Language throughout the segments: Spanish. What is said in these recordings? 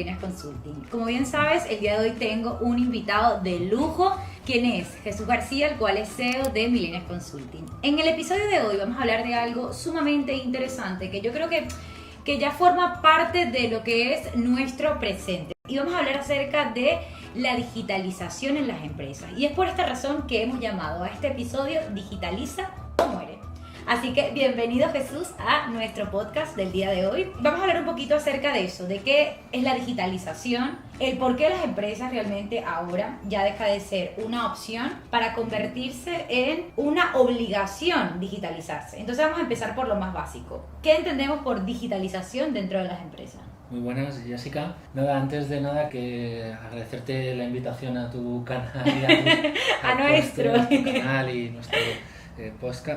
Millennials Consulting. Como bien sabes, el día de hoy tengo un invitado de lujo, quien es Jesús García, el cual es CEO de Millennials Consulting. En el episodio de hoy vamos a hablar de algo sumamente interesante que yo creo que ya forma parte de lo que es nuestro presente. Y vamos a hablar acerca de la digitalización en las empresas. Y es por esta razón que hemos llamado a este episodio Digitaliza o Muere. Así que bienvenido Jesús a nuestro podcast del día de hoy. Vamos a hablar un poquito acerca de eso, de qué es la digitalización, el por qué las empresas realmente ahora ya deja de ser una opción para convertirse en una obligación digitalizarse. Entonces vamos a empezar por lo más básico. ¿Qué entendemos por digitalización dentro de las empresas? Muy buenas, Jessica. Antes de nada que agradecerte la invitación a tu canal y a nuestro canal y nuestro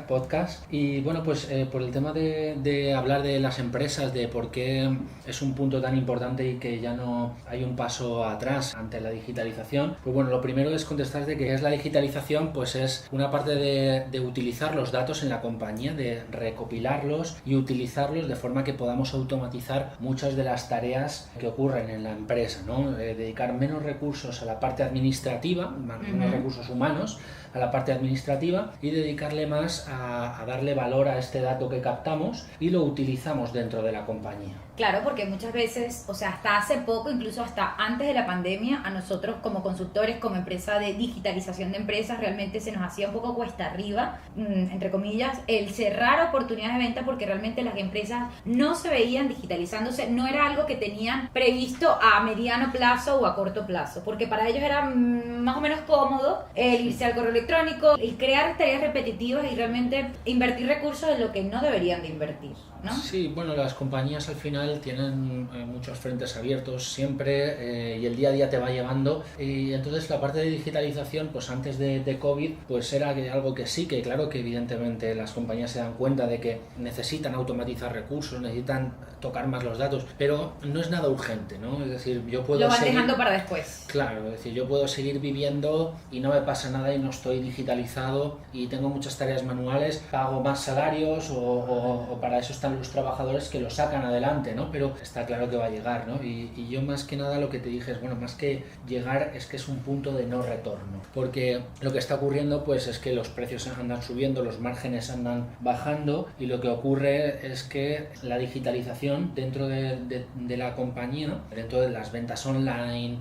podcast. Y bueno, pues por el tema de hablar de las empresas, de por qué es un punto tan importante y que ya no hay un paso atrás ante la digitalización, pues bueno, lo primero es contestar de qué es la digitalización. Pues es una parte de utilizar los datos en la compañía, de recopilarlos y utilizarlos de forma que podamos automatizar muchas de las tareas que ocurren en la empresa, ¿no? Dedicar menos recursos a la parte administrativa, menos recursos humanos a la parte administrativa, y dedicarle más a darle valor a este dato que captamos y lo utilizamos dentro de la compañía. Claro, porque muchas veces, o sea, hasta hace poco, incluso hasta antes de la pandemia, a nosotros como consultores, como empresa de digitalización de empresas, realmente se nos hacía un poco cuesta arriba, entre comillas, el cerrar oportunidades de venta, porque realmente las empresas no se veían digitalizándose, no era algo que tenían previsto a mediano plazo o a corto plazo, porque para ellos era más o menos cómodo el irse al correo electrónico, el crear tareas repetitivas y realmente invertir recursos en lo que no deberían de invertir, ¿no? Sí, bueno, las compañías al final tienen muchos frentes abiertos siempre, y el día a día te va llevando, y entonces la parte de digitalización, pues antes de COVID, pues era algo que sí, que claro que evidentemente las compañías se dan cuenta de que necesitan automatizar recursos, necesitan tocar más los datos, pero no es nada urgente, ¿no? Es decir, yo puedo lo van dejando para después. Claro, es decir, yo puedo seguir viviendo y no me pasa nada y no estoy digitalizado y tengo muchas tareas manuales, pago más salarios o para eso están los trabajadores que lo sacan adelante, ¿no? Pero está claro que va a llegar, ¿no? Y yo más que nada lo que te dije es, bueno, más que llegar es que es un punto de no retorno, porque lo que está ocurriendo pues es que los precios andan subiendo, los márgenes andan bajando, y lo que ocurre es que la digitalización dentro de la compañía, dentro de las ventas online,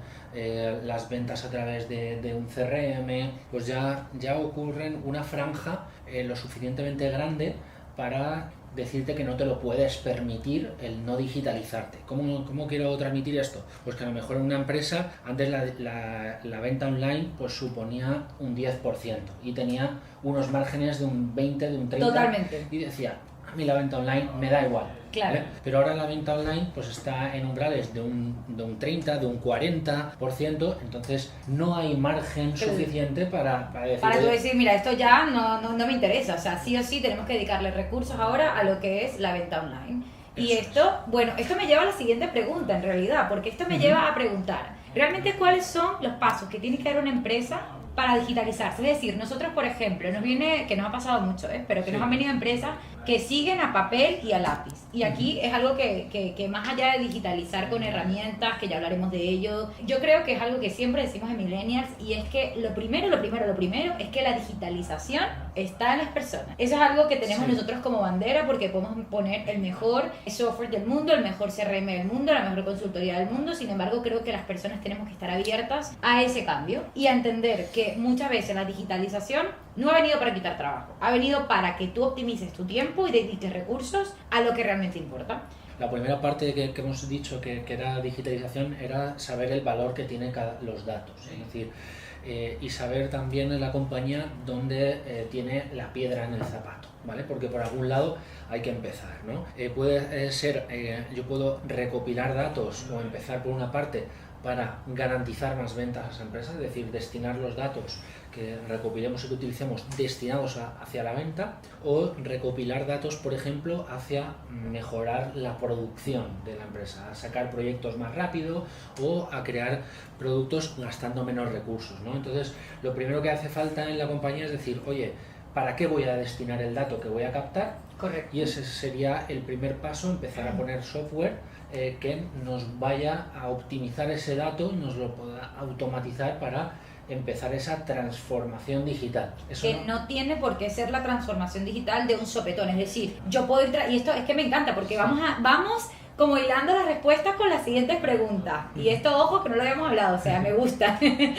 las ventas a través de un CRM, pues ya ocurren una franja lo suficientemente grande para decirte que no te lo puedes permitir el no digitalizarte. ¿Cómo quiero transmitir esto? Pues que a lo mejor en una empresa antes la venta online pues suponía un 10% y tenía unos márgenes de un 20, de un 30%. Totalmente. Y decía, a mí la venta online me da igual. Claro. Pero ahora la venta online pues está en umbrales de un 30, de un 40%, entonces no hay margen suficiente para decir... Para tú decir, mira, esto ya no me interesa, o sea, sí o sí tenemos que dedicarle recursos ahora a lo que es la venta online. Y esto me lleva a la siguiente pregunta en realidad, porque esto me lleva a preguntar, realmente cuáles son los pasos que tiene que dar una empresa para digitalizarse. Es decir, nosotros, por ejemplo, que nos ha pasado mucho, pero que nos han venido empresas que siguen a papel y a lápiz. Y aquí es algo que más allá de digitalizar con herramientas, que ya hablaremos de ello, yo creo que es algo que siempre decimos en Millennials, y es que lo primero es que la digitalización está en las personas. Eso es algo que tenemos nosotros como bandera, porque podemos poner el mejor software del mundo, el mejor CRM del mundo, la mejor consultoría del mundo. Sin embargo, creo que las personas tenemos que estar abiertas a ese cambio y a entender que muchas veces la digitalización no ha venido para quitar trabajo, ha venido para que tú optimices tu tiempo y dediques recursos a lo que realmente importa. La primera parte que hemos dicho que era digitalización era saber el valor que tienen los datos, es decir, y saber también en la compañía dónde tiene la piedra en el zapato, ¿vale? Porque por algún lado hay que empezar, ¿no? Puede ser, yo puedo recopilar datos o empezar por una parte para garantizar más ventas a esa empresa, es decir, destinar los datos que recopilemos y que utilicemos destinados hacia la venta, o recopilar datos, por ejemplo, hacia mejorar la producción de la empresa, a sacar proyectos más rápido o a crear productos gastando menos recursos, ¿no? Entonces, lo primero que hace falta en la compañía es decir, oye, para qué voy a destinar el dato que voy a captar. Correcto. Y ese sería el primer paso, empezar a poner software que nos vaya a optimizar ese dato y nos lo pueda automatizar para empezar esa transformación digital. Eso que no tiene por qué ser la transformación digital de un sopetón, es decir, yo puedo entrar, y esto es que me encanta porque vamos como hilando las respuestas con las siguientes preguntas, y esto, ojo, que no lo habíamos hablado, o sea, me gusta. Sí.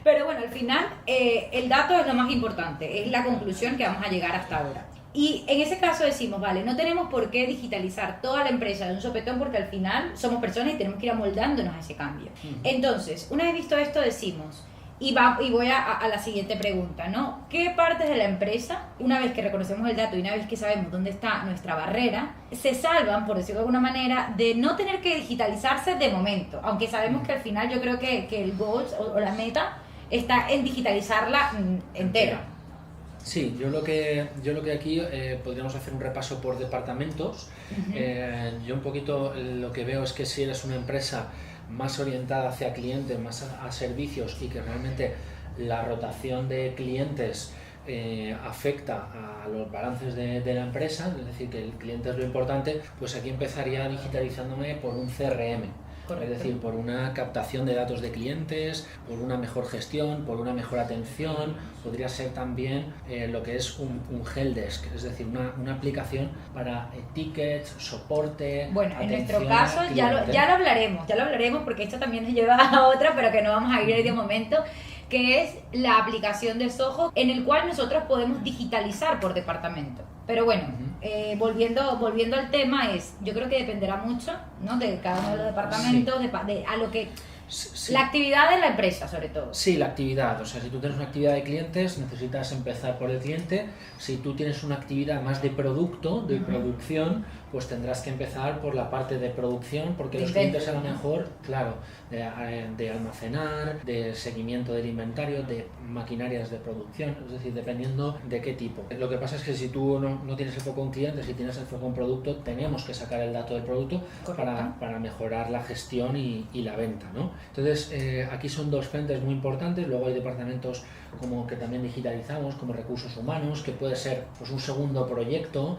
Pero bueno, al final el dato es lo más importante, es la conclusión que vamos a llegar hasta ahora. Y en ese caso decimos, vale, no tenemos por qué digitalizar toda la empresa de un sopetón porque al final somos personas y tenemos que ir amoldándonos a ese cambio. Entonces, una vez visto esto decimos, y voy a la siguiente pregunta, ¿no? ¿Qué partes de la empresa, una vez que reconocemos el dato y una vez que sabemos dónde está nuestra barrera, se salvan, por decirlo de alguna manera, de no tener que digitalizarse de momento? Aunque sabemos que al final yo creo que el goal o la meta está en digitalizarla entera. Sí, yo lo que aquí podríamos hacer un repaso por departamentos. Yo un poquito lo que veo es que si eres una empresa más orientada hacia clientes, más a servicios, y que realmente la rotación de clientes afecta a los balances de la empresa, es decir, que el cliente es lo importante, pues aquí empezaría digitalizándome por un CRM. Correcto. Es decir, por una captación de datos de clientes, por una mejor gestión, por una mejor atención. Podría ser también lo que es un helpdesk, es decir, una aplicación para tickets, soporte. Bueno, en nuestro caso ya lo hablaremos porque esto también nos lleva a otra, pero que no vamos a ir ahí de momento, que es la aplicación de Zoho, en el cual nosotros podemos digitalizar por departamento. Pero bueno, volviendo al tema, yo creo que dependerá mucho, ¿no?, de cada uno de los departamentos, sí. A lo que... Sí. La actividad de la empresa, sobre todo. Sí, la actividad. O sea, si tú tienes una actividad de clientes, necesitas empezar por el cliente. Si tú tienes una actividad más de producto, de producción, pues tendrás que empezar por la parte de producción, porque los clientes a lo mejor, claro, de almacenar, de seguimiento del inventario, de maquinarias de producción, es decir, dependiendo de qué tipo. Lo que pasa es que si tú no tienes el foco en clientes, si tienes el foco en producto, tenemos que sacar el dato del producto para mejorar la gestión y la venta, ¿no? Entonces, aquí son dos frentes muy importantes. Luego hay departamentos como que también digitalizamos, como recursos humanos, que puede ser pues un segundo proyecto,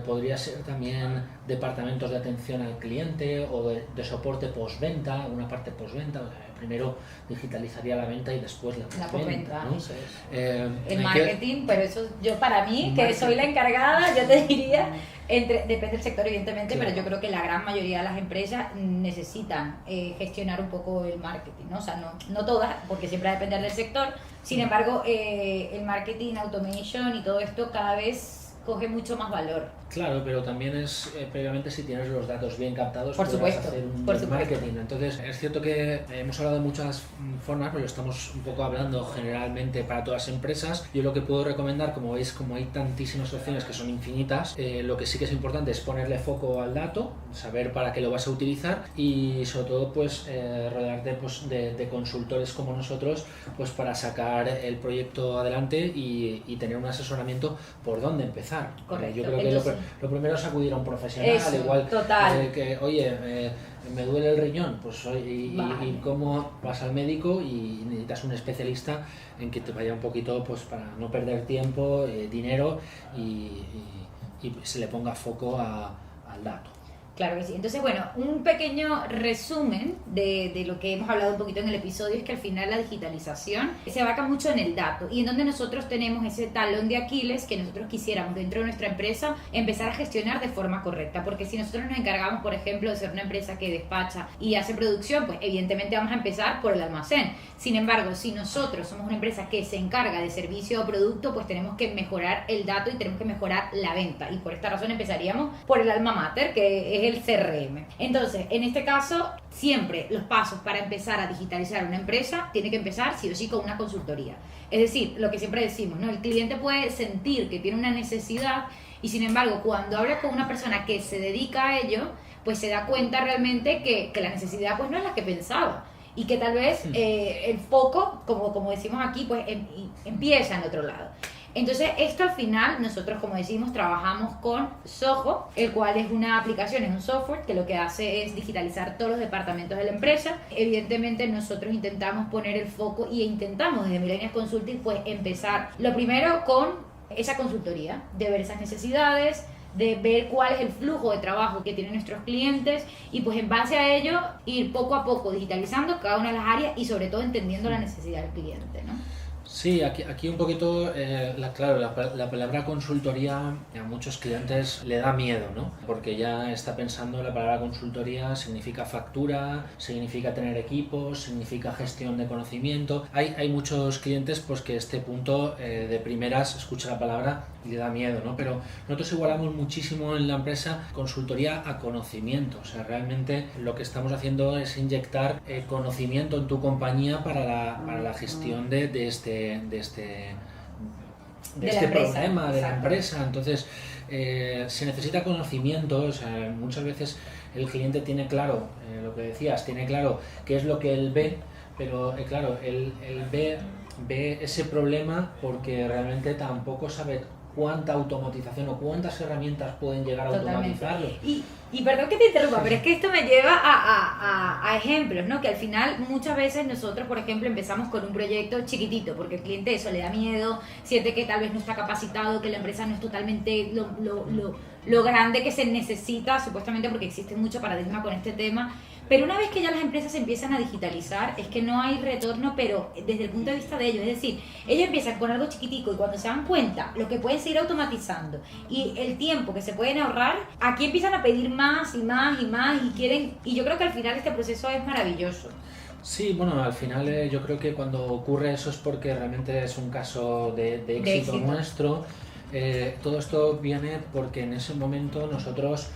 podría ser también departamentos de atención al cliente o de soporte postventa, una parte postventa. Primero digitalizaría la venta y después la postventa, ¿no? Eso es. El marketing, pero eso yo para mí, que soy la encargada, yo te diría, depende del sector evidentemente, claro. Pero yo creo que la gran mayoría de las empresas necesitan gestionar un poco el marketing, ¿no? O sea, no todas, porque siempre va a depender del sector. Sin embargo, el marketing, automation y todo esto cada vez coge mucho más valor. Claro, pero también es previamente si tienes los datos bien captados, por supuesto, hacer un buen marketing. Entonces, es cierto que hemos hablado de muchas formas, pero estamos un poco hablando generalmente para todas las empresas. Yo lo que puedo recomendar, como veis, como hay tantísimas opciones que son infinitas, lo que sí que es importante es ponerle foco al dato, saber para qué lo vas a utilizar y sobre todo pues rodearte pues, de consultores como nosotros pues para sacar el proyecto adelante y tener un asesoramiento por dónde empezar. Correcto. Yo creo que lo primero es acudir a un profesional, eso, igual total. Que, oye, me duele el riñón, pues y cómo vas al médico y necesitas un especialista en que te vaya un poquito pues para no perder tiempo, dinero y se le ponga foco al dato. Claro que sí. Entonces, bueno, un pequeño resumen de lo que hemos hablado un poquito en el episodio es que al final la digitalización se abarca mucho en el dato y en donde nosotros tenemos ese talón de Aquiles que nosotros quisiéramos dentro de nuestra empresa empezar a gestionar de forma correcta, porque si nosotros nos encargamos, por ejemplo, de ser una empresa que despacha y hace producción, pues evidentemente vamos a empezar por el almacén. Sin embargo, si nosotros somos una empresa que se encarga de servicio o producto, pues tenemos que mejorar el dato y tenemos que mejorar la venta, y por esta razón empezaríamos por el alma mater, que es el CRM. Entonces, en este caso, siempre los pasos para empezar a digitalizar una empresa tiene que empezar sí o sí con una consultoría. Es decir, lo que siempre decimos, ¿no? El cliente puede sentir que tiene una necesidad y sin embargo, cuando habla con una persona que se dedica a ello, pues se da cuenta realmente que la necesidad pues no es la que pensaba y que tal vez el foco, como decimos aquí, pues empieza en otro lado. Entonces, esto al final, nosotros, como decimos, trabajamos con Zoho, el cual es una aplicación, es un software que lo que hace es digitalizar todos los departamentos de la empresa. Evidentemente, nosotros intentamos poner el foco y intentamos desde Millennials Consulting, pues, empezar lo primero con esa consultoría, de ver esas necesidades, de ver cuál es el flujo de trabajo que tienen nuestros clientes y pues en base a ello ir poco a poco digitalizando cada una de las áreas y sobre todo entendiendo la necesidad del cliente, ¿no? Sí, aquí un poquito, claro, la palabra consultoría a muchos clientes le da miedo, ¿no? Porque ya está pensando la palabra consultoría significa factura, significa tener equipos, significa gestión de conocimiento. Hay muchos clientes pues que este punto de primeras escucha la palabra y le da miedo, ¿no? Pero nosotros igualamos muchísimo en la empresa consultoría a conocimiento. O sea, realmente lo que estamos haciendo es inyectar conocimiento en tu compañía para la gestión de este problema de la empresa. Entonces se necesita conocimiento. O sea, muchas veces el cliente tiene claro lo que decías, tiene claro qué es lo que él ve, pero claro, él ve ese problema porque realmente tampoco sabe cuánta automatización o cuántas herramientas pueden llegar a automatizarlo. Y perdón que te interrumpa, pero es que esto me lleva a ejemplos, ¿no? Que al final muchas veces nosotros, por ejemplo, empezamos con un proyecto chiquitito, porque el cliente eso le da miedo, siente que tal vez no está capacitado, que la empresa no es totalmente lo grande que se necesita, supuestamente porque existe mucho paradigma con este tema. Pero una vez que ya las empresas empiezan a digitalizar, es que no hay retorno, pero desde el punto de vista de ellos. Es decir, ellos empiezan con algo chiquitico y cuando se dan cuenta lo que pueden seguir automatizando y el tiempo que se pueden ahorrar, aquí empiezan a pedir más y más y más y quieren. Y yo creo que al final este proceso es maravilloso. Sí, bueno, al final yo creo que cuando ocurre eso es porque realmente es un caso de éxito nuestro. Todo esto viene porque en ese momento nosotros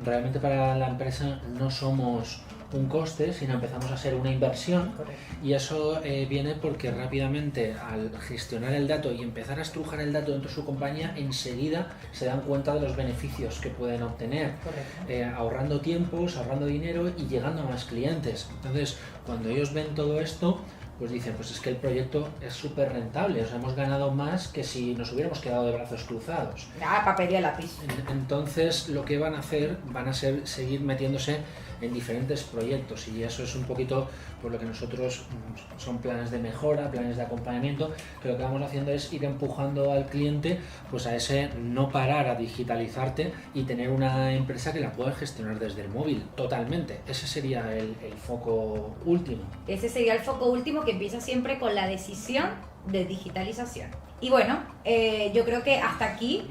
realmente para la empresa no somos un coste, sino empezamos a ser una inversión. Correcto. Y eso viene porque rápidamente al gestionar el dato y empezar a estrujar el dato dentro de su compañía, enseguida se dan cuenta de los beneficios que pueden obtener, ahorrando tiempos, ahorrando dinero y llegando a más clientes. Entonces, cuando ellos ven todo esto, pues dicen, pues es que el proyecto es súper rentable, o sea, hemos ganado más que si nos hubiéramos quedado de brazos cruzados. Papel y lápiz. Entonces, lo que van a hacer, seguir metiéndose en diferentes proyectos y eso es un poquito por lo que nosotros son planes de mejora, planes de acompañamiento, que lo que vamos haciendo es ir empujando al cliente pues a ese no parar a digitalizarte y tener una empresa que la pueda gestionar desde el móvil totalmente. Ese sería el foco último. Ese sería el foco último, que empieza siempre con la decisión de digitalización. Y bueno, yo creo que hasta aquí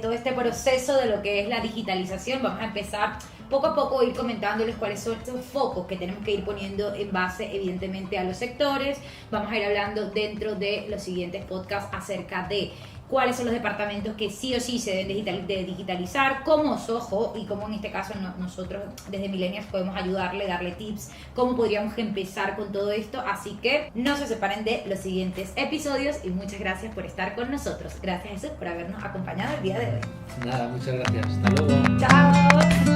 todo este proceso de lo que es la digitalización, vamos a empezar poco a poco a ir comentándoles cuáles son estos focos que tenemos que ir poniendo en base evidentemente a los sectores. Vamos a ir hablando dentro de los siguientes podcasts acerca de cuáles son los departamentos que sí o sí se deben digitalizar, cómo Soho y cómo en este caso nosotros desde Millennials podemos ayudarle, darle tips, cómo podríamos empezar con todo esto. Así que no se separen de los siguientes episodios y muchas gracias por estar con nosotros. Gracias, Jesús, por habernos acompañado el día de hoy. Nada, muchas gracias. Hasta luego. Chao.